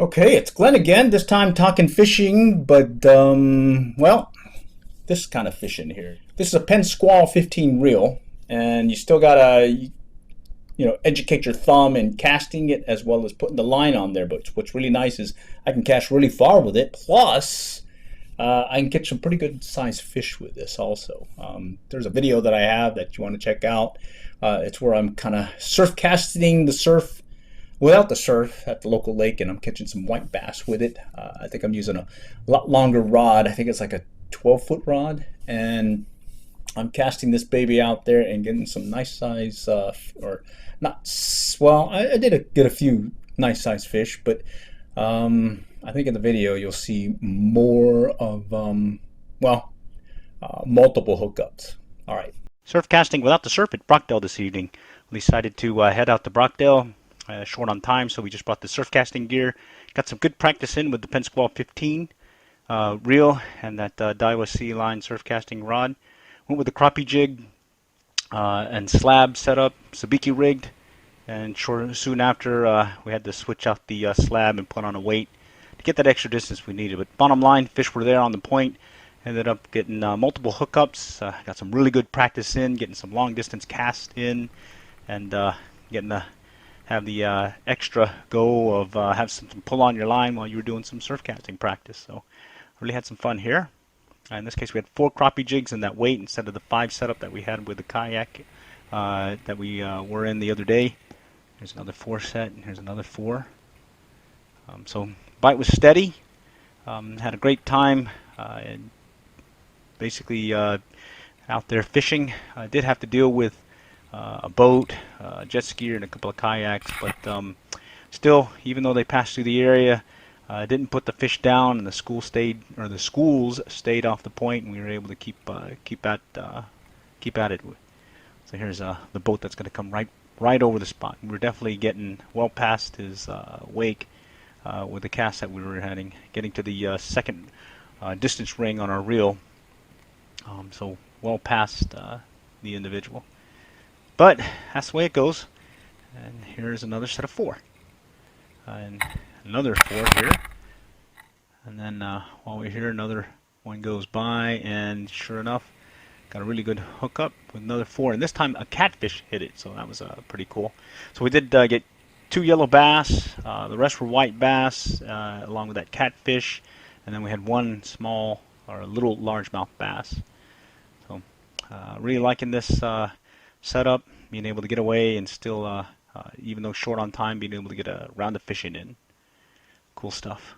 Okay, it's Glenn again, this time talking fishing, but, well, this kind of fishing here. This is a PENN Squall 15 reel, and you still gotta, educate your thumb in casting it as well as putting the line on there. But what's really nice is I can cast really far with it, plus I can catch some pretty good sized fish with this also. There's a video that I have that you want to check out. It's where I'm kind of surf casting the surf without the surf at the local lake, and I'm catching some white bass with it. I think I'm using a lot longer rod. I think it's like a 12-foot rod, and I'm casting this baby out there and getting some nice size, or not. Well, I did get a few nice size fish, but I think in the video you'll see more of multiple hookups. All right. Surf casting without the surf at Brockdale this evening. We decided to head out to Brockdale. Short on time, so we just brought the surf casting gear. Got some good practice in with the PENN Squall 15 reel and that Daiwa Sealine surf casting rod. Went with the crappie jig and slab setup, sabiki rigged, and soon after we had to switch out the slab and put on a weight to get that extra distance we needed. But bottom line, fish were there on the point. Ended up getting multiple hookups. Got some really good practice in, getting some long distance cast in, and getting the have the extra go of have some pull on your line while you were doing some surf casting practice. So really had some fun here. In this case we had 4 crappie jigs in that weight instead of the 5 setup that we had with the kayak that we were in the other day. Here's another 4 set, and here's another 4. So bite was steady. Had a great time and basically out there fishing. I did have to deal with a boat, a jet skier, and a couple of kayaks, but still, even though they passed through the area, didn't put the fish down, and the schools stayed off the point, and we were able to keep at it. So here's the boat that's going to come right over the spot. We were definitely getting well past his wake with the cast that we were getting to the second distance ring on our reel. So well past the individual. But that's the way it goes. And here's another set of 4. And another 4 here. And then while we're here, another one goes by, and sure enough, got a really good hookup with another 4. And this time a catfish hit it, so that was pretty cool. So we did get 2 yellow bass. The rest were white bass, along with that catfish. And then we had 1 small or a little largemouth bass. So really liking this setup, being able to get away and still, even though short on time, being able to get a round of fishing in. Cool stuff.